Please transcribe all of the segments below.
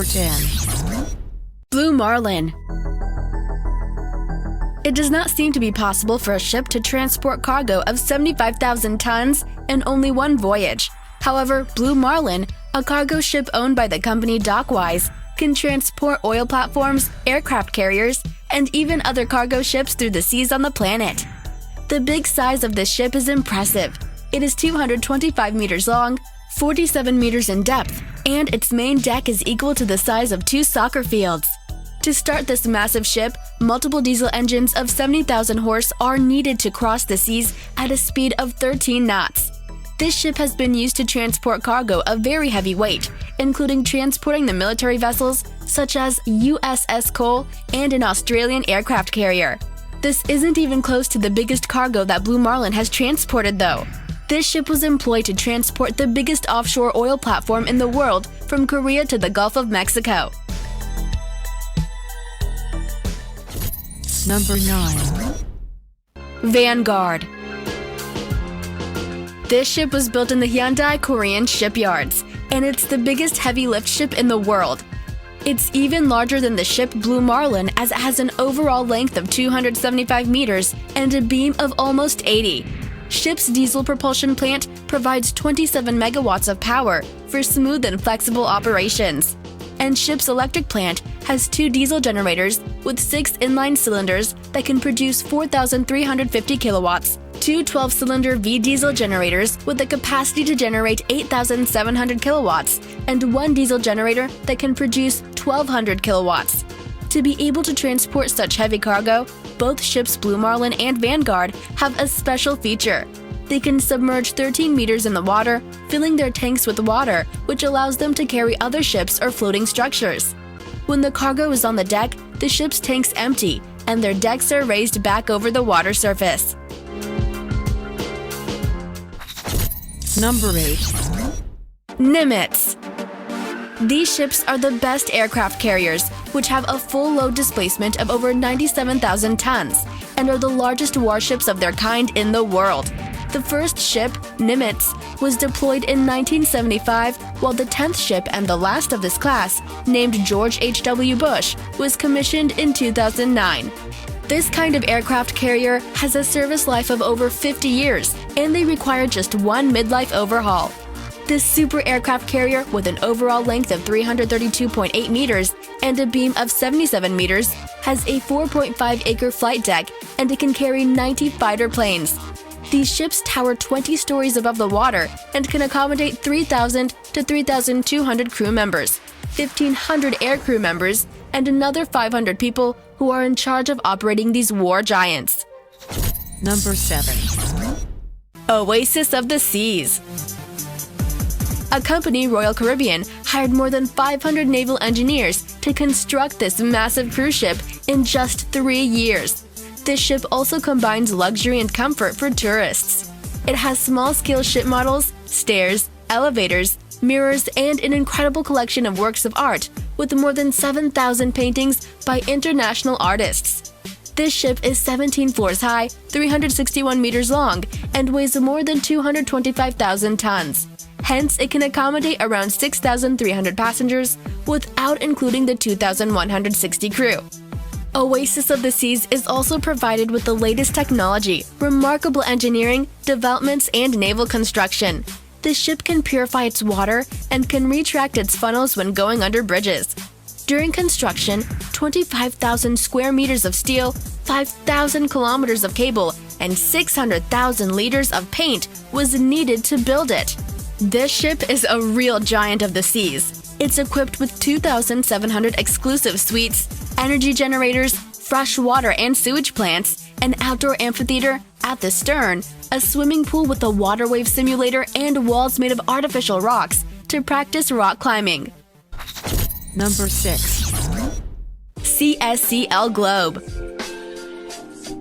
Number 10. Blue Marlin. It does not seem to be possible for a ship to transport cargo of 75,000 tons in only one voyage. However, Blue Marlin, a cargo ship owned by the company Dockwise, can transport oil platforms, aircraft carriers, and even other cargo ships through the seas on the planet. The big size of this ship is impressive. It is 225 meters long, 47 meters in depth, and its main deck is equal to the size of 2 soccer fields. To start this massive ship, multiple diesel engines of 70,000 horse are needed to cross the seas at a speed of 13 knots. This ship has been used to transport cargo of very heavy weight, including transporting the military vessels such as USS Cole and an Australian aircraft carrier. This isn't even close to the biggest cargo that Blue Marlin has transported, though. This ship was employed to transport the biggest offshore oil platform in the world from Korea to the Gulf of Mexico. Number 9. Vanguard. This ship was built in the Hyundai Korean shipyards, and it's the biggest heavy lift ship in the world. It's even larger than the ship Blue Marlin, as it has an overall length of 275 meters and a beam of almost 80. Ship's diesel propulsion plant provides 27 megawatts of power for smooth and flexible operations. And ship's electric plant has 2 diesel generators with 6 inline cylinders that can produce 4,350 kilowatts, 2 12-cylinder V-diesel generators with the capacity to generate 8,700 kilowatts, and 1 diesel generator that can produce 1,200 kilowatts. To be able to transport such heavy cargo, both ships Blue Marlin and Vanguard have a special feature. They can submerge 13 meters in the water, filling their tanks with water, which allows them to carry other ships or floating structures. When the cargo is on the deck, the ship's tanks empty, and their decks are raised back over the water surface. Number 8. Nimitz. These ships are the best aircraft carriers, which have a full load displacement of over 97,000 tons, and are the largest warships of their kind in the world. The first ship, Nimitz, was deployed in 1975, while the 10th ship and the last of this class, named George H.W. Bush, was commissioned in 2009. This kind of aircraft carrier has a service life of over 50 years, and they require just 1 midlife overhaul. This super aircraft carrier, with an overall length of 332.8 meters and a beam of 77 meters, has a 4.5-acre flight deck, and it can carry 90 fighter planes. These ships tower 20 stories above the water and can accommodate 3,000 to 3,200 crew members, 1,500 air crew members, and another 500 people who are in charge of operating these war giants. Number 7. Oasis of the Seas. A company, Royal Caribbean, hired more than 500 naval engineers to construct this massive cruise ship in just 3 years. This ship also combines luxury and comfort for tourists. It has small-scale ship models, stairs, elevators, mirrors, and an incredible collection of works of art with more than 7,000 paintings by international artists. This ship is 17 floors high, 361 meters long, and weighs more than 225,000 tons. Hence, it can accommodate around 6,300 passengers without including the 2,160 crew. Oasis of the Seas is also provided with the latest technology, remarkable engineering, developments, and naval construction. The ship can purify its water and can retract its funnels when going under bridges. During construction, 25,000 square meters of steel, 5,000 kilometers of cable, and 600,000 liters of paint was needed to build it. This ship is a real giant of the seas. It's equipped with 2,700 exclusive suites, energy generators, fresh water and sewage plants, an outdoor amphitheater at the stern, a swimming pool with a water wave simulator, and walls made of artificial rocks to practice rock climbing. Number 6. CSCL Globe.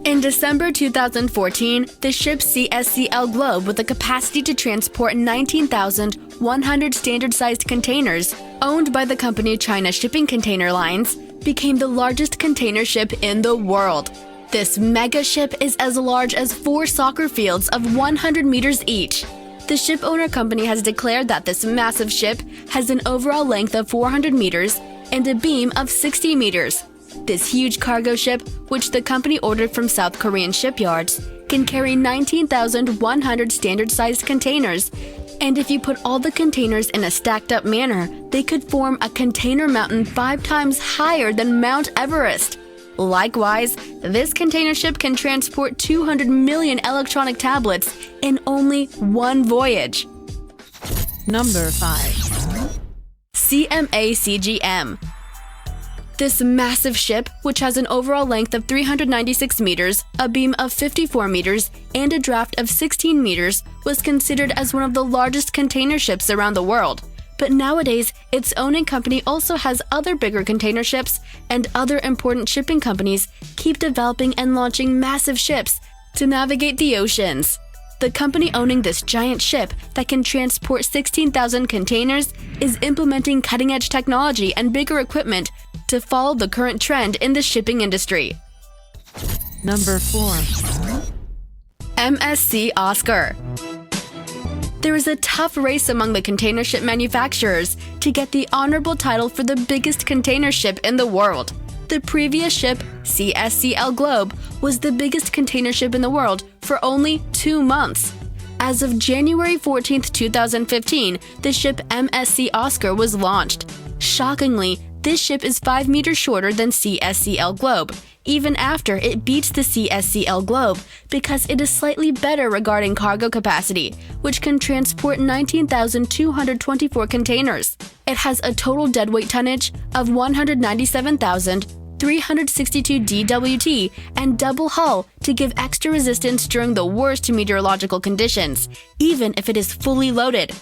In December 2014, the ship CSCL Globe, with a capacity to transport 19,100 standard-sized containers, owned by the company China Shipping Container Lines, became the largest container ship in the world. This mega ship is as large as 4 soccer fields of 100 meters each. The ship owner company has declared that this massive ship has an overall length of 400 meters and a beam of 60 meters. This huge cargo ship, which the company ordered from South Korean shipyards, can carry 19,100 standard-sized containers, and if you put all the containers in a stacked-up manner, they could form a container mountain 5 times higher than Mount Everest. Likewise, this container ship can transport 200 million electronic tablets in only one voyage. Number 5. CMA CGM. This massive ship, which has an overall length of 396 meters, a beam of 54 meters, and a draft of 16 meters, was considered as one of the largest container ships around the world. But nowadays, its owning company also has other bigger container ships, and other important shipping companies keep developing and launching massive ships to navigate the oceans. The company owning this giant ship that can transport 16,000 containers is implementing cutting-edge technology and bigger equipment to follow the current trend in the shipping industry. Number 4. MSC Oscar. There is a tough race among the container ship manufacturers to get the honorable title for the biggest container ship in the world. The previous ship, CSCL Globe, was the biggest container ship in the world for only 2 months. As of January 14, 2015, the ship MSC Oscar was launched. Shockingly, this ship is 5 meters shorter than CSCL Globe, even after it beats the CSCL Globe because it is slightly better regarding cargo capacity, which can transport 19,224 containers. It has a total deadweight tonnage of 197,362 DWT and double hull to give extra resistance during the worst meteorological conditions, even if it is fully loaded.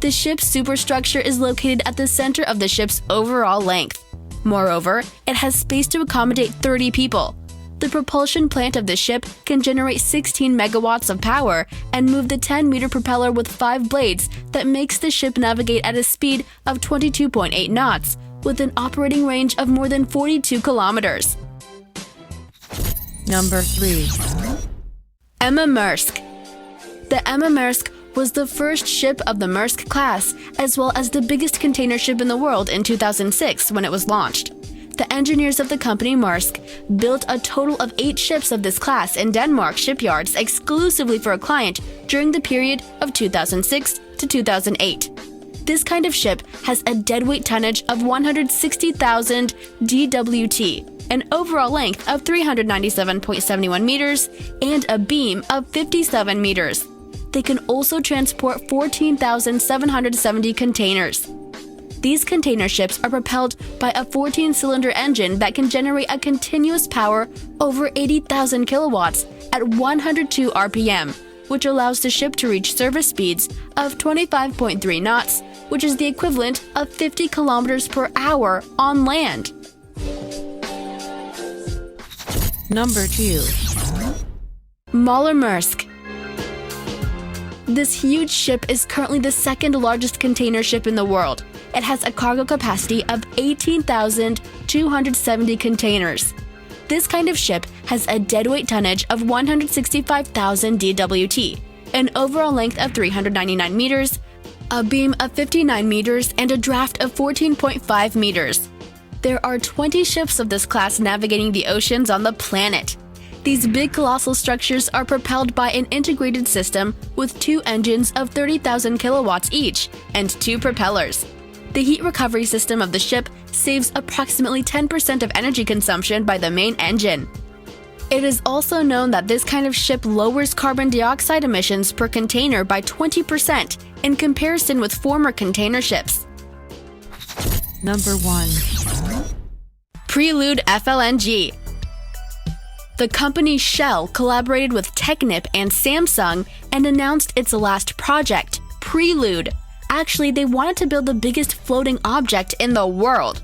The ship's superstructure is located at the center of the ship's overall length. Moreover, it has space to accommodate 30 people. The propulsion plant of the ship can generate 16 megawatts of power and move the 10-meter propeller with 5 blades that makes the ship navigate at a speed of 22.8 knots, with an operating range of more than 42 kilometers. Number 3. Emma Maersk. The Emma Maersk was the first ship of the Maersk class, as well as the biggest container ship in the world in 2006 when it was launched. The engineers of the company Maersk built a total of 8 ships of this class in Denmark shipyards exclusively for a client during the period of 2006 to 2008. This kind of ship has a deadweight tonnage of 160,000 DWT, an overall length of 397.71 meters, and a beam of 57 meters. They can also transport 14,770 containers. These container ships are propelled by a 14-cylinder engine that can generate a continuous power over 80,000 kilowatts at 102 RPM, which allows the ship to reach service speeds of 25.3 knots, which is the equivalent of 50 kilometers per hour on land. Number 2. Moller Maersk. This huge ship is currently the second largest container ship in the world. It has a cargo capacity of 18,270 containers. This kind of ship has a deadweight tonnage of 165,000 DWT, an overall length of 399 meters, a beam of 59 meters, and a draft of 14.5 meters. There are 20 ships of this class navigating the oceans on the planet. These big colossal structures are propelled by an integrated system with 2 engines of 30,000 kilowatts each and 2 propellers. The heat recovery system of the ship saves approximately 10% of energy consumption by the main engine. It is also known that this kind of ship lowers carbon dioxide emissions per container by 20% in comparison with former container ships. Number 1. Prelude FLNG. The company Shell collaborated with Technip and Samsung and announced its last project, Prelude. Actually, they wanted to build the biggest floating object in the world.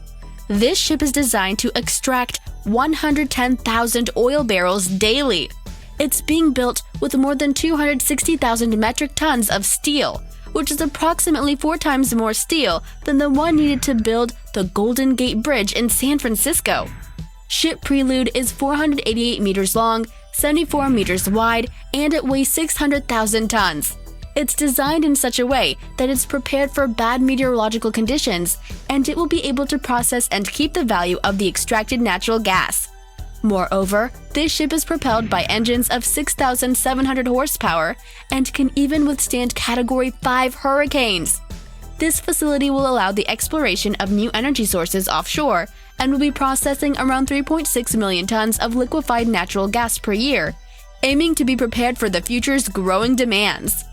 This ship is designed to extract 110,000 oil barrels daily. It's being built with more than 260,000 metric tons of steel, which is approximately 4 times more steel than the one needed to build the Golden Gate Bridge in San Francisco. Ship Prelude is 488 meters long, 74 meters wide, and it weighs 600,000 tons. It's designed in such a way that it's prepared for bad meteorological conditions, and it will be able to process and keep the value of the extracted natural gas. Moreover, this ship is propelled by engines of 6,700 horsepower and can even withstand Category 5 hurricanes. This facility will allow the exploration of new energy sources offshore and will be processing around 3.6 million tons of liquefied natural gas per year, aiming to be prepared for the future's growing demands.